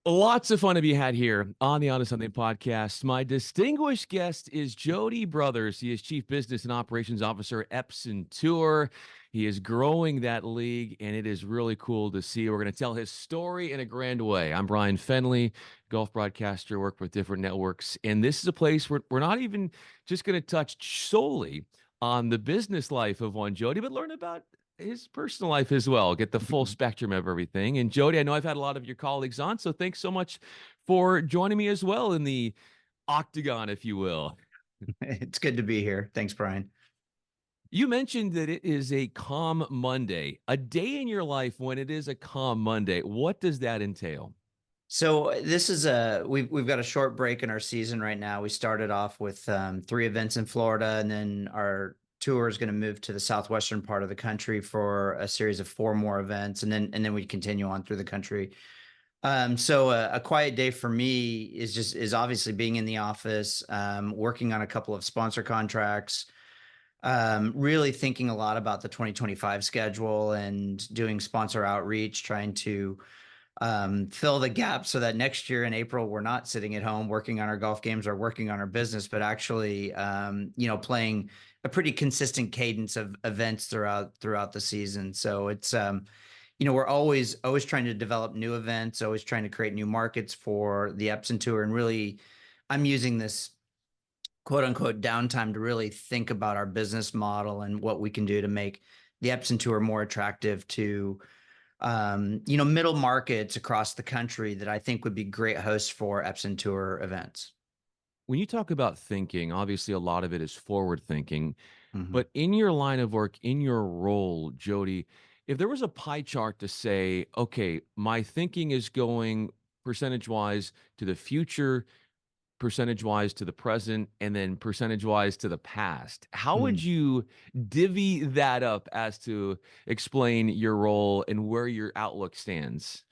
Lots of fun to be had here on the Honest Something podcast. My distinguished guest is Jody Brothers. He is Chief Business and Operations Officer at Epson Tour. He is growing that league, and it is really cool to see. We're going to tell his story in a grand way. I'm Bryan Fenley, golf broadcaster, work with different networks, and this is a place where we're not even just going to touch solely on the business life of one Jody, but learn about his personal life as well, get the full spectrum of everything. And Jody, I know I've had a lot of your colleagues on, so thanks so much for joining me as well in the octagon, if you will. It's good to be here. Thanks, Brian. You mentioned that it is a calm Monday, a day in your life when it is a calm Monday. What does that entail? So this is we've got a short break in our season right now. We started off with three events in Florida, and then our tour is going to move to the southwestern part of the country for a series of four more events, and then we continue on through the country. So a quiet day for me is obviously being in the office, working on a couple of sponsor contracts. Really thinking a lot about the 2025 schedule and doing sponsor outreach, trying to fill the gap so that next year in April, we're not sitting at home working on our golf games or working on our business, but actually, playing a pretty consistent cadence of events throughout the season. So it's, we're always trying to develop new events, always trying to create new markets for the Epson Tour. And really, I'm using this quote unquote downtime to really think about our business model and what we can do to make the Epson Tour more attractive to middle markets across the country that I think would be great hosts for Epson Tour events. When you talk about thinking, obviously a lot of it is forward thinking, Mhm. but in your line of work, in your role, Jody, if there was a pie chart to say, okay, my thinking is going percentage wise to the future, percentage wise to the present, and then percentage wise to the past, how would Mhm. you divvy that up as to explain your role and where your outlook stands?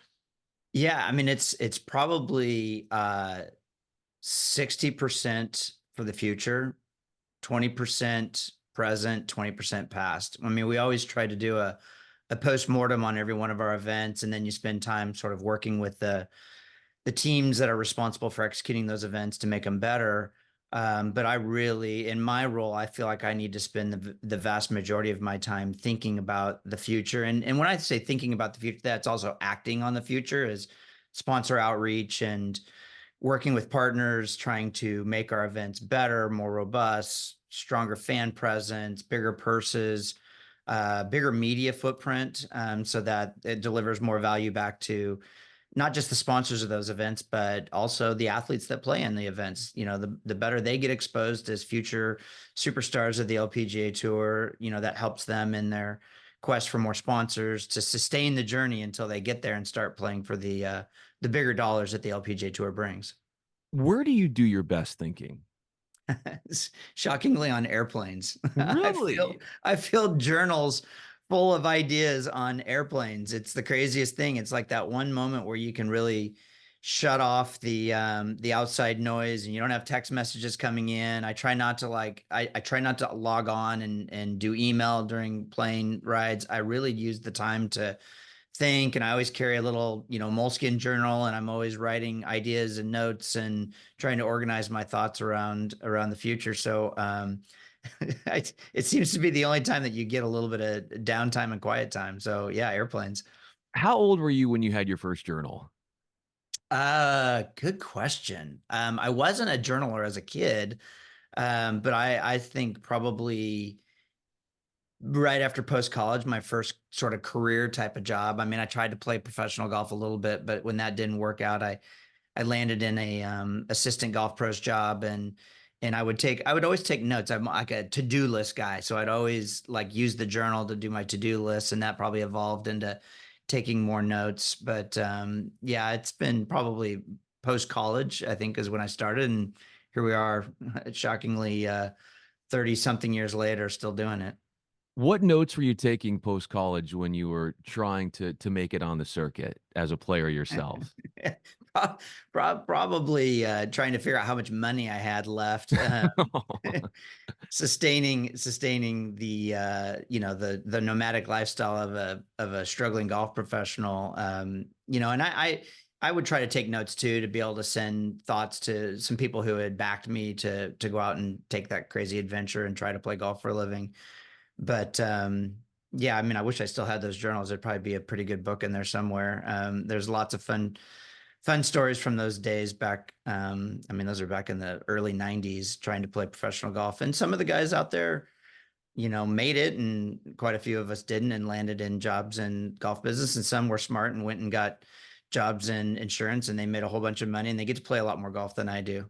Yeah, I mean it's probably 60% for the future, 20% present, 20% past. I mean, we always try to do a post-mortem on every one of our events, and then you spend time sort of working with the teams that are responsible for executing those events to make them better. But I really, in my role, I feel like I need to spend the vast majority of my time thinking about the future. And when I say thinking about the future, that's also acting on the future, is sponsor outreach and working with partners, trying to make our events better, more robust, stronger fan presence, bigger purses, bigger media footprint, so that it delivers more value back to not just the sponsors of those events, but also the athletes that play in the events. The better they get exposed as future superstars of the LPGA Tour, that helps them in their quest for more sponsors to sustain the journey until they get there and start playing for the bigger dollars that the LPGA Tour brings. Where do you do your best thinking? Shockingly, on airplanes. I feel Really? I filled journals full of ideas on airplanes. It's the craziest thing. It's like that one moment where you can really shut off the outside noise and you don't have text messages coming in. I try not to log on and do email during plane rides. I really use the time to think, and I always carry a little moleskin journal, and I'm always writing ideas and notes and trying to organize my thoughts around the future. So it seems to be the only time that you get a little bit of downtime and quiet time. So yeah, airplanes. How old were you when you had your first journal? Good question. I wasn't a journaler as a kid, but I think probably right after post college, my first sort of career type of job. I mean, I tried to play professional golf a little bit, but when that didn't work out, I landed in a assistant golf pros job, and I would always take notes. I'm like a to-do list guy, so I'd always like use the journal to do my to-do list, and that probably evolved into taking more notes. But yeah, it's been probably post college, I think, is when I started, and here we are, shockingly 30 something years later, still doing it. What notes were you taking post college when you were trying to make it on the circuit as a player yourself? Probably trying to figure out how much money I had left, sustaining the the nomadic lifestyle of a struggling golf professional. And I I would try to take notes too, to be able to send thoughts to some people who had backed me to go out and take that crazy adventure and try to play golf for a living. But yeah, I mean, I wish I still had those journals. There'd probably be a pretty good book in there somewhere. There's lots of fun stories from those days back. I mean, those are back in the early '90s, trying to play professional golf, and some of the guys out there, made it, and quite a few of us didn't, and landed in jobs in golf business. And some were smart and went and got jobs in insurance, and they made a whole bunch of money, and they get to play a lot more golf than I do.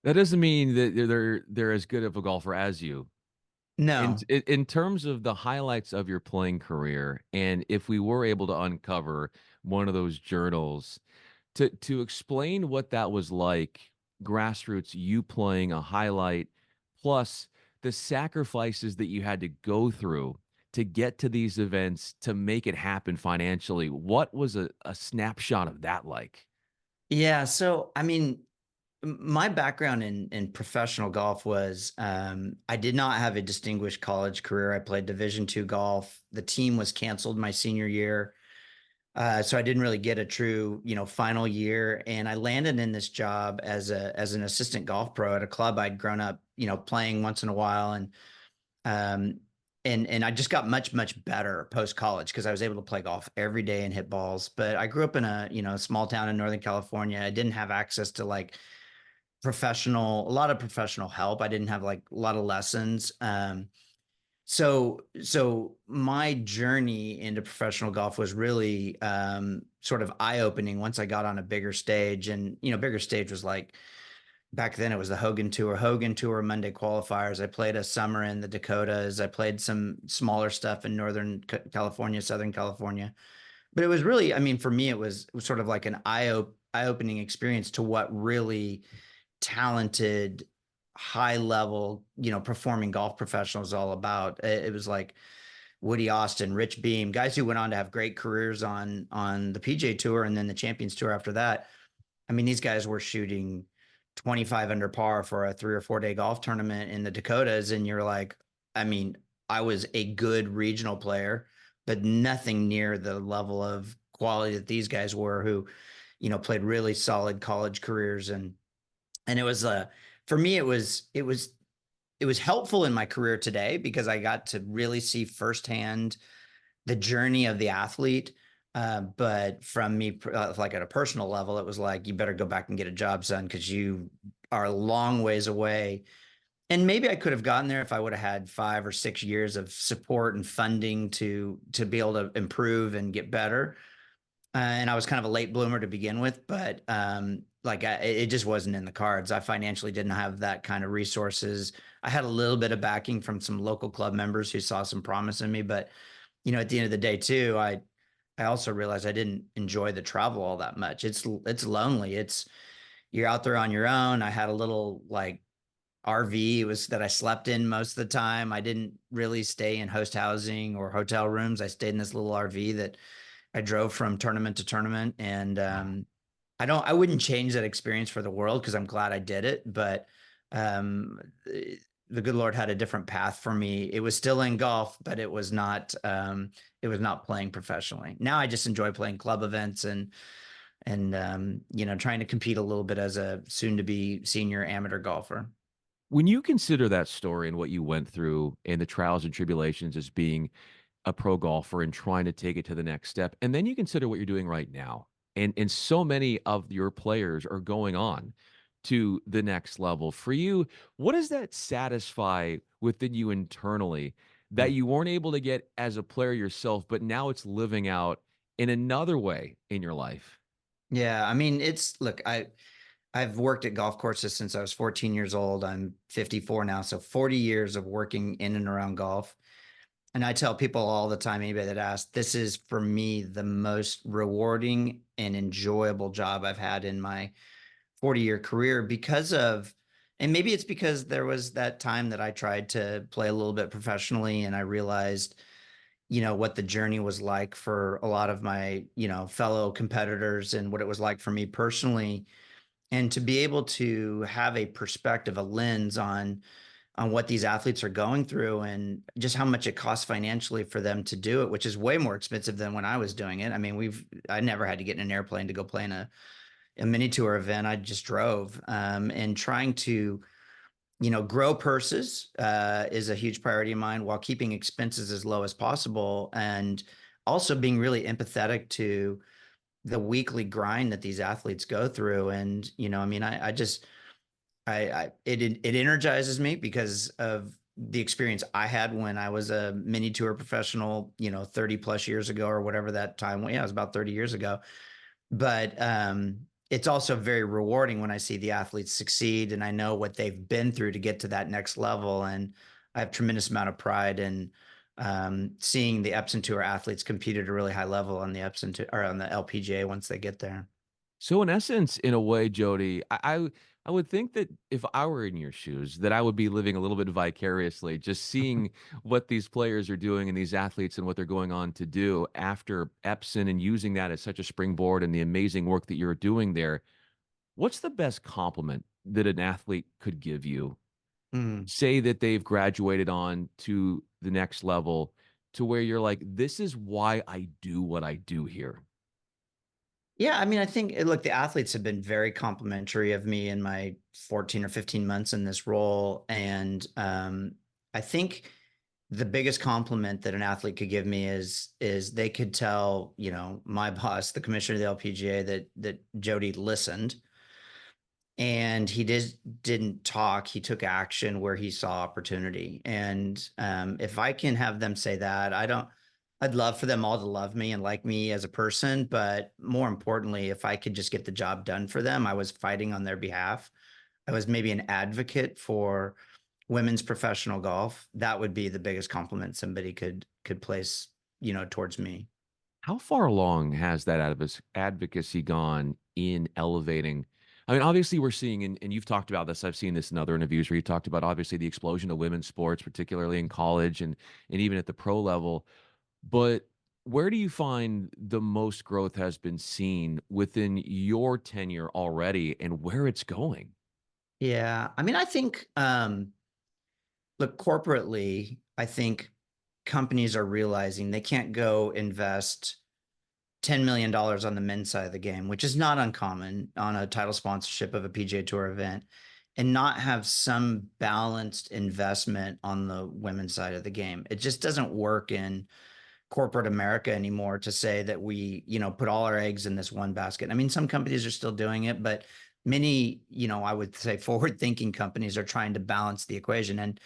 That doesn't mean that they're as good of a golfer as you. In No. in terms of the highlights of your playing career, and if we were able to uncover one of those journals to explain what that was like, grassroots, you playing a highlight, plus the sacrifices that you had to go through to get to these events to make it happen financially. What was a snapshot of that like? Yeah. So, I mean, my background in professional golf was, I did not have a distinguished college career. I played Division II golf. The team was canceled my senior year. So I didn't really get a true, final year. And I landed in this job as an assistant golf pro at a club I'd grown up, playing once in a while. Um, and I just got much, much better post college because I was able to play golf every day and hit balls. But I grew up in a small town in Northern California. I didn't have access to like a lot of professional help. I didn't have like a lot of lessons. So my journey into professional golf was really sort of eye-opening once I got on a bigger stage. And bigger stage was like, back then it was the Hogan Tour Monday qualifiers. I played a summer in the Dakotas. I played some smaller stuff in Northern California, Southern California. But it was really, I mean, for me, it was sort of like an eye-opening experience to what really talented, high level, performing golf professionals all about. It was like Woody Austin, Rich Beam, guys who went on to have great careers on the PJ Tour and then the Champions Tour after that. I mean, these guys were shooting 25 under par for a 3 or 4 day golf tournament in the Dakotas. And you're like, I mean, I was a good regional player, but nothing near the level of quality that these guys were, who, played really solid college careers. And it was for me, it was helpful in my career today because I got to really see firsthand the journey of the athlete. But from me, like at a personal level, it was like, you better go back and get a job, son, because you are a long ways away. And maybe I could have gotten there if I would have had 5 or 6 years of support and funding to be able to improve and get better. And I was kind of a late bloomer to begin with, but like it just wasn't in the cards. I financially didn't have that kind of resources. I had a little bit of backing from some local club members who saw some promise in me, but at the end of the day too, I also realized I didn't enjoy the travel all that much. It's lonely. You're out there on your own. I had a little like RV was that I slept in most of the time. I didn't really stay in host housing or hotel rooms. I stayed in this little RV that I drove from tournament to tournament. And I wouldn't change that experience for the world because I'm glad I did it. But the good Lord had a different path for me. It was still in golf, but it was not playing professionally. Now I just enjoy playing club events and trying to compete a little bit as a soon to be senior amateur golfer. When you consider that story and what you went through and the trials and tribulations as being a pro golfer and trying to take it to the next step, and then you consider what you're doing right now, and so many of your players are going on to the next level. For you, what does that satisfy within you internally that you weren't able to get as a player yourself, but now it's living out in another way in your life? Yeah, I mean, look, I've worked at golf courses since I was 14 years old. I'm 54 now, so 40 years of working in and around golf. And I tell people all the time, anybody that asks, this is for me the most rewarding and enjoyable job I've had in my 40-year career and maybe it's because there was that time that I tried to play a little bit professionally and I realized, what the journey was like for a lot of my, fellow competitors and what it was like for me personally. And to be able to have a perspective, a lens on what these athletes are going through and just how much it costs financially for them to do it, which is way more expensive than when I was doing it. I mean, I never had to get in an airplane to go play in a mini tour event. I just drove, and trying to, grow purses is a huge priority of mine while keeping expenses as low as possible, and also being really empathetic to the weekly grind that these athletes go through. And, I mean, I just, it energizes me because of the experience I had when I was a mini tour professional, 30 plus years ago or whatever that time. Well, yeah, it was about 30 years ago. But it's also very rewarding when I see the athletes succeed and I know what they've been through to get to that next level. And I have tremendous amount of pride in seeing the Epson Tour athletes compete at a really high level on the Epson Tour, or on the LPGA once they get there. So in essence, in a way, Jody, I would think that if I were in your shoes, that I would be living a little bit vicariously, just seeing what these players are doing and these athletes and what they're going on to do after Epson and using that as such a springboard and the amazing work that you're doing there. What's the best compliment that an athlete could give you? Mm. Say that they've graduated on to the next level to where you're like, this is why I do what I do here. Yeah, I mean, I think, look, the athletes have been very complimentary of me in my 14 or 15 months in this role. And I think the biggest compliment that an athlete could give me is they could tell, my boss, the commissioner of the LPGA, that Jody listened, and he didn't talk. He took action where he saw opportunity. And if I can have them say that, I'd love for them all to love me and like me as a person, but more importantly, if I could just get the job done for them, I was fighting on their behalf. I was maybe an advocate for women's professional golf. That would be the biggest compliment somebody could place, towards me. How far along has that advocacy gone in elevating? I mean, obviously, we're seeing, and you've talked about this. I've seen this in other interviews where you talked about obviously the explosion of women's sports, particularly in college and even at the pro level. But where do you find the most growth has been seen within your tenure already, and where it's going? Yeah. I mean, I think, look, corporately, I think companies are realizing they can't go invest $10 million on the men's side of the game, which is not uncommon on a title sponsorship of a PGA Tour event, and not have some balanced investment on the women's side of the game. It just doesn't work in corporate America anymore to say that we, put all our eggs in this one basket. I mean, some companies are still doing it, but many, I would say forward thinking companies are trying to balance the equation. And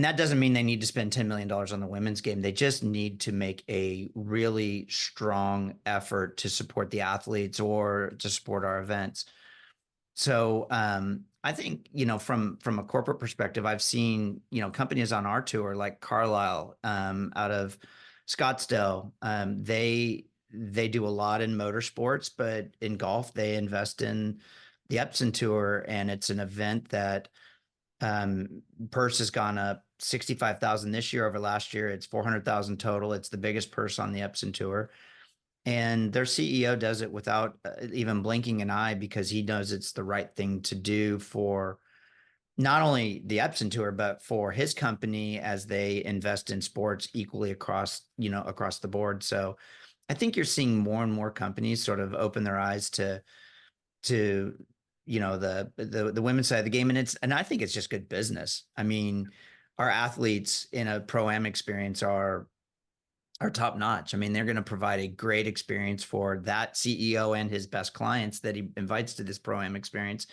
that doesn't mean they need to spend $10 million on the women's game. They just need to make a really strong effort to support the athletes or to support our events. So I think, from a corporate perspective, I've seen, companies on our tour like Carlisle out of Scottsdale. They do a lot in motorsports, but in golf, they invest in the Epson Tour, and it's an event that purse has gone up 65,000 this year over last year. It's 400,000 total. It's the biggest purse on the Epson Tour. And their CEO does it without even blinking an eye because he knows it's the right thing to do for not only the Epson Tour, but for his company as they invest in sports equally across the board. So I think you're seeing more and more companies sort of open their eyes to the women's side of the game, and I think it's just good business. I mean, our athletes in a pro-am experience are top notch. I mean, they're going to provide a great experience for that CEO and his best clients that he invites to this pro-am experience.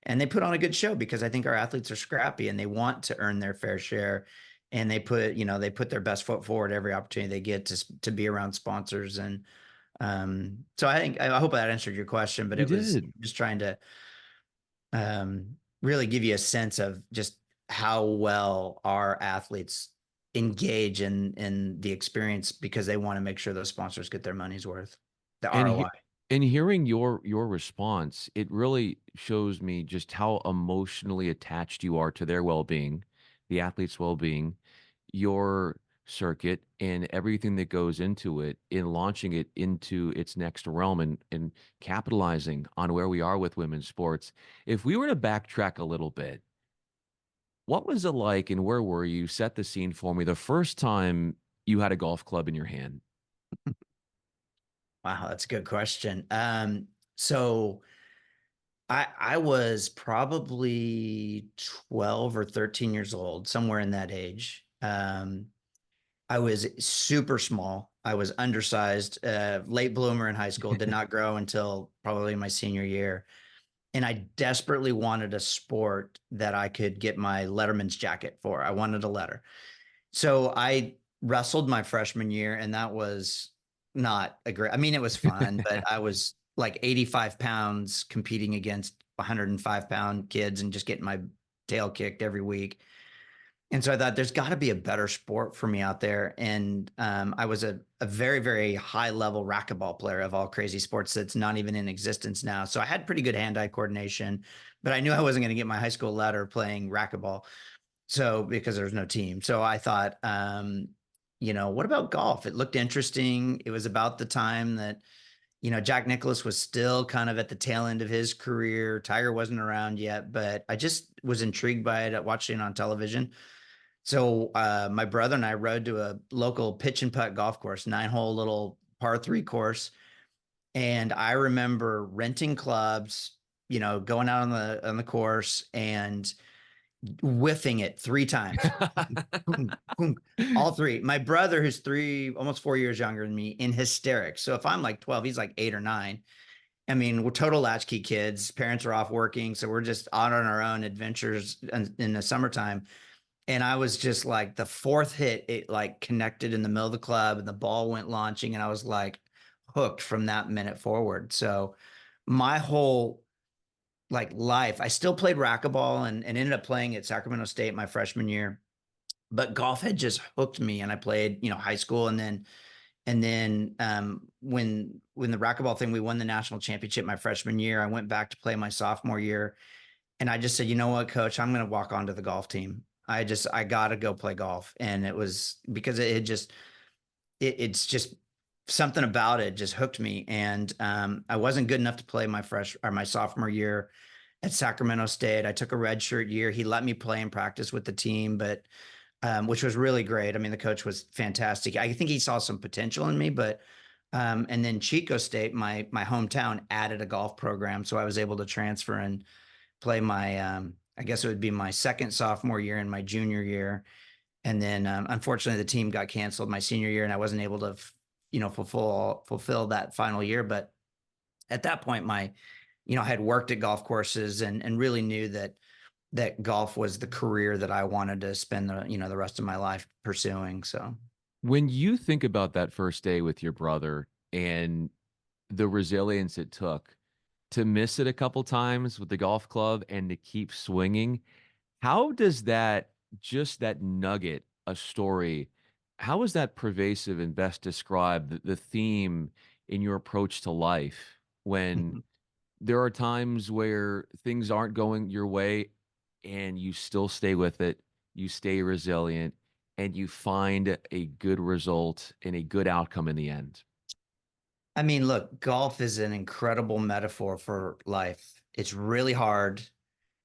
And they put on a good show because I think our athletes are scrappy and they want to earn their fair share. And they put their best foot forward every opportunity they get to be around sponsors. And so I hope that answered your question, but You it was did. just trying to really give you a sense of just how well our athletes engage in the experience because they want to make sure those sponsors get their money's worth, the And ROI. and hearing your response, it really shows me just how emotionally attached you are to their well-being, the athlete's well-being, your circuit, and everything that goes into it in launching it into its next realm and capitalizing on where we are with women's sports. If we were to backtrack a little bit, What was it like and where were you? Set the scene for me the first time you had a golf club in your hand. Wow, that's a good question. So I was probably 12 or 13 years old, somewhere in that age. I was super small. I was undersized, late bloomer in high school, did not grow until probably my senior year. And I desperately wanted a sport that I could get my letterman's jacket for. I wanted a letter. So I wrestled my freshman year, and that was not a great, I mean, it was fun, but I was like 85 pounds competing against 105-pound kids and just getting my tail kicked every week. And so I thought there's got to be a better sport for me out there. And I was a very, very high level racquetball player of all crazy sports that's not even in existence now. So I had pretty good hand eye coordination, but I knew I wasn't going to get my high school ladder playing racquetball. So because there's no team. So I thought, what about golf? It looked interesting. It was about the time that, Jack Nicklaus was still kind of at the tail end of his career. Tiger wasn't around yet, but I just was intrigued by it, watching it on television. So my brother and I rode to a local pitch and putt golf course, 9-hole little par 3 course. And I remember renting clubs, going out on the course and whiffing it 3 times. All three. My brother, who's almost 4 years younger than me, in hysterics. So if I'm like 12, he's like 8 or 9. I mean, we're total latchkey kids. Parents are off working, so we're just out on our own adventures in the summertime. And I was just like, the fourth hit, it like connected in the middle of the club, and the ball went launching, and I was like hooked from that minute forward. So my whole like life, I still played racquetball and ended up playing at Sacramento State my freshman year, but golf had just hooked me. And I played, high school, and then when the racquetball thing, we won the national championship my freshman year. I went back to play my sophomore year, and I just said, you know what, coach, I'm going to walk onto the golf team. I got to go play golf. And it was because it's just something about it just hooked me. And I wasn't good enough to play my sophomore year at Sacramento State. I took a redshirt year. He let me play and practice with the team, but which was really great. I mean, the coach was fantastic. I think he saw some potential in me, but and then Chico State, my hometown, added a golf program, so I was able to transfer and play my I guess it would be my second sophomore year and my junior year. And then unfortunately the team got canceled my senior year, and I wasn't able to fulfill that final year. But at that point, I had worked at golf courses and really knew that golf was the career that I wanted to spend the rest of my life pursuing. So When you think about that first day with your brother and the resilience it took to miss it a couple times with the golf club and to keep swinging, how does just that nugget, a story, how is that pervasive and best describe the theme in your approach to life when there are times where things aren't going your way and you still stay with it, you stay resilient, and you find a good result and a good outcome in the end? I mean, look, golf is an incredible metaphor for life. It's really hard.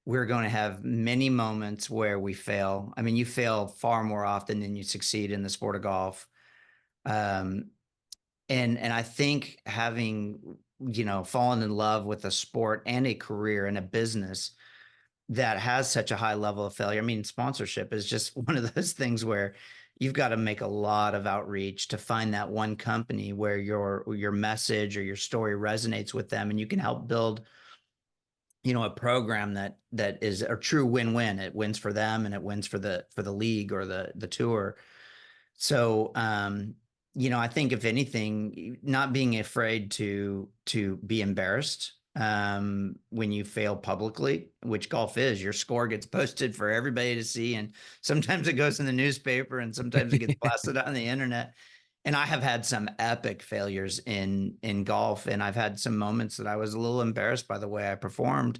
We're going to have many moments where we fail. I mean, you fail far more often than you succeed in the sport of golf. Um, and I think having, fallen in love with a sport and a career and a business that has such a high level of failure. I mean, sponsorship is just one of those things where you've got to make a lot of outreach to find that one company where your message or your story resonates with them, and you can help build, a program that is a true win-win. It wins for them and it wins for the league or the tour. So, I think if anything, not being afraid to be embarrassed when you fail publicly, which golf is. Your score gets posted for everybody to see, and sometimes it goes in the newspaper, and sometimes it gets blasted out on the internet. And I have had some epic failures in golf, and I've had some moments that I was a little embarrassed by the way I performed,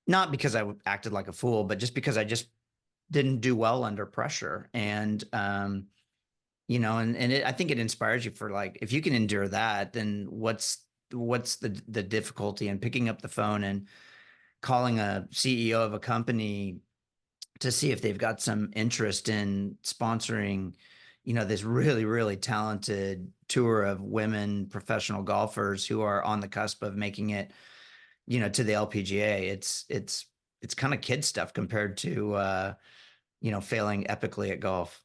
not because I acted like a fool, but just because I just didn't do well under pressure. And I think it inspires you for, like, if you can endure that, then what's the difficulty in picking up the phone and calling a CEO of a company to see if they've got some interest in sponsoring, this really, really talented tour of women professional golfers who are on the cusp of making it, to the LPGA. It's kind of kid stuff compared to, failing epically at golf.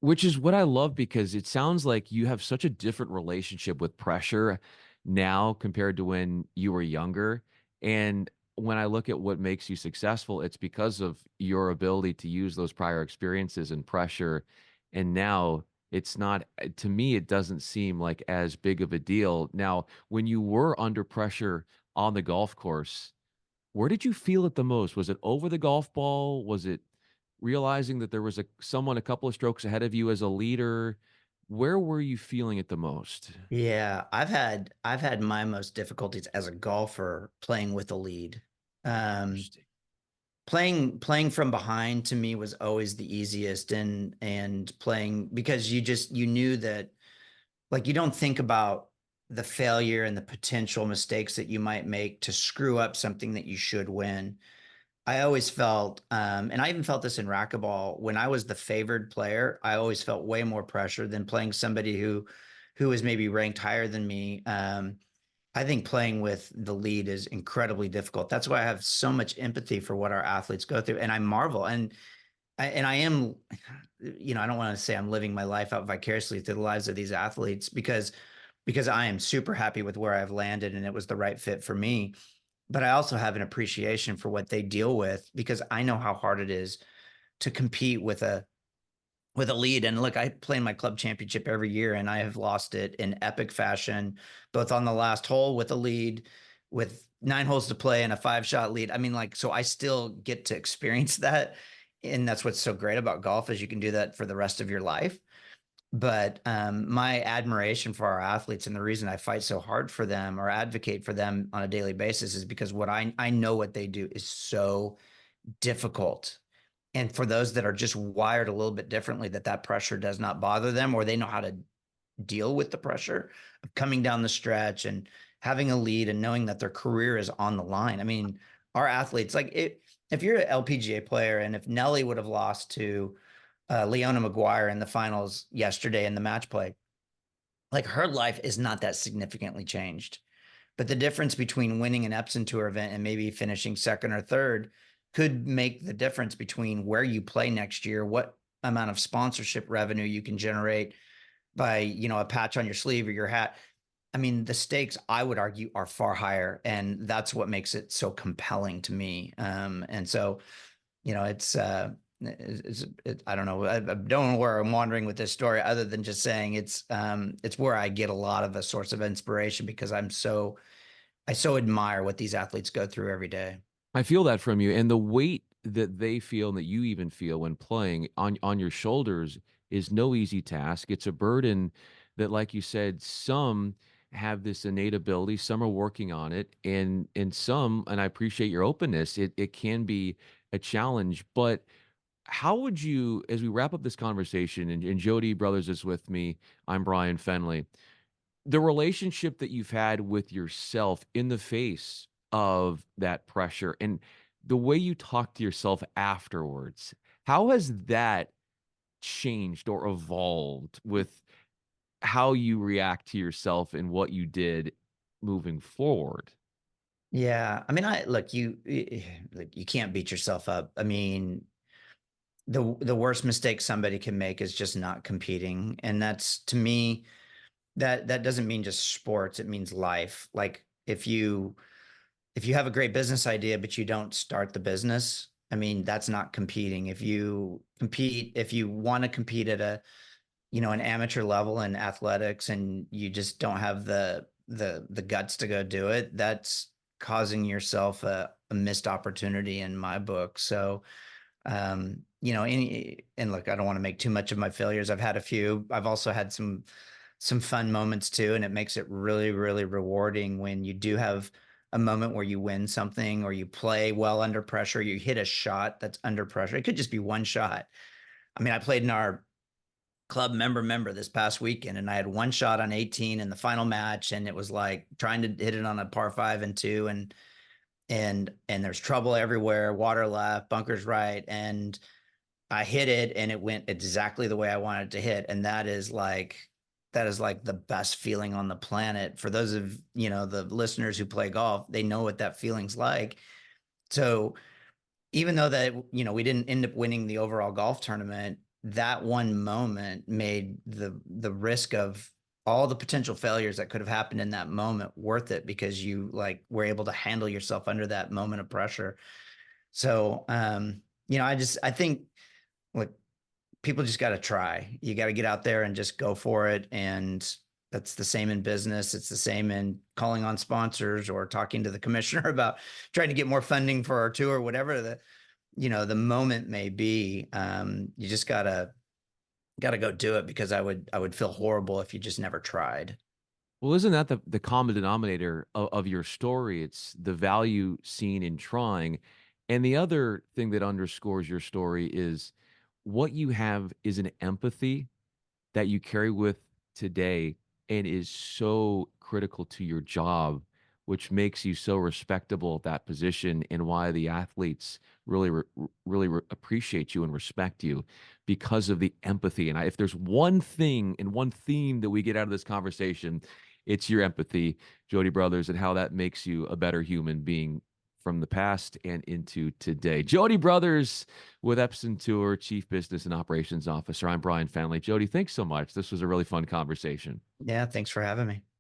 Which is what I love because it sounds like you have such a different relationship with pressure now compared to when you were younger. And when I look at what makes you successful, it's because of your ability to use those prior experiences and pressure. And now it's not, to me, it doesn't seem like as big of a deal. Now, when you were under pressure on the golf course, where did you feel it the most? Was it over the golf ball? Was it realizing that there was someone a couple of strokes ahead of you as a leader? Where were you feeling it the most? Yeah, I've had my most difficulties as a golfer playing with a lead. Um, Interesting. playing from behind to me was always the easiest, and playing because you knew that, like, you don't think about the failure and the potential mistakes that you might make to screw up something that you should win. I always felt, and I even felt this in racquetball when I was the favored player. I always felt way more pressure than playing somebody who was maybe ranked higher than me. I think playing with the lead is incredibly difficult. That's why I have so much empathy for what our athletes go through, and I marvel. And I am, I don't want to say I'm living my life out vicariously through the lives of these athletes, because I am super happy with where I've landed and it was the right fit for me. But I also have an appreciation for what they deal with, because I know how hard it is to compete with a lead. And look, I play in my club championship every year, and I have lost it in epic fashion, both on the last hole with a lead, with 9 holes to play and a 5-shot lead. I mean, like, so I still get to experience that. And that's what's so great about golf, is you can do that for the rest of your life. But my admiration for our athletes, and the reason I fight so hard for them or advocate for them on a daily basis, is because what I know what they do is so difficult. And for those that are just wired a little bit differently, that pressure does not bother them, or they know how to deal with the pressure of coming down the stretch and having a lead and knowing that their career is on the line. I mean, our athletes, like, if you're an LPGA player, and if Nelly would have lost to Leona Maguire in the finals yesterday in the match play, like, her life is not that significantly changed. But the difference between winning an Epson Tour event and maybe finishing second or third could make the difference between where you play next year, what amount of sponsorship revenue you can generate by, a patch on your sleeve or your hat. I mean, the stakes, I would argue, are far higher, and that's what makes it so compelling to me. And so, I don't know. I don't know where I'm wandering with this story, other than just saying it's where I get a lot of a source of inspiration, because I so admire what these athletes go through every day. I feel that from you, and the weight that they feel and that you even feel when playing on your shoulders is no easy task. It's a burden that, like you said, some have this innate ability, some are working on it, and some, and I appreciate your openness, it can be a challenge. But how would you, as we wrap up this conversation, and Jody Brothers is with me, I'm Bryan Fenley, the relationship that you've had with yourself in the face of that pressure and the way you talk to yourself afterwards, how has that changed or evolved with how you react to yourself and what you did moving forward? Yeah, I mean, I look, like, you can't beat yourself up. I mean, the worst mistake somebody can make is just not competing, and that's, to me, that doesn't mean just sports. It means life. Like, if you have a great business idea but you don't start the business, I mean, that's not competing. If you want to compete at an amateur level in athletics, and you just don't have the guts to go do it, that's causing yourself a missed opportunity in my book. So, and look, I don't want to make too much of my failures. I've had a few. I've also had some fun moments too, and it makes it really, really rewarding when you do have a moment where you win something, or you play well under pressure, you hit a shot that's under pressure. It could just be one shot. I mean, I played in our club member this past weekend, and I had one shot on 18 in the final match, and it was like trying to hit it on a par 5 and 2, and there's trouble everywhere, water left, bunkers right, and I hit it and it went exactly the way I wanted to hit. And that is like the best feeling on the planet. For those of, the listeners who play golf, they know what that feeling's like. So even though that, we didn't end up winning the overall golf tournament, that one moment made the risk of all the potential failures that could have happened in that moment worth it, because you like were able to handle yourself under that moment of pressure. So, I think, like, people just got to try. You got to get out there and just go for it. And that's the same in business. It's the same in calling on sponsors or talking to the commissioner about trying to get more funding for our tour, whatever the moment may be. You just gotta go do it, because I would feel horrible if you just never tried. Well, isn't that the common denominator of your story? It's the value seen in trying. And the other thing that underscores your story is what you have is an empathy that you carry with today and is so critical to your job, which makes you so respectable at that position, and why the athletes really appreciate you and respect you because of the empathy. And if there's one thing and one theme that we get out of this conversation, it's your empathy, Jody Brothers, and how that makes you a better human being from the past and into today. Jody Brothers with Epson Tour, Chief Business and Operations Officer. I'm Bryan Fenley. Jody, thanks so much. This was a really fun conversation. Yeah, thanks for having me.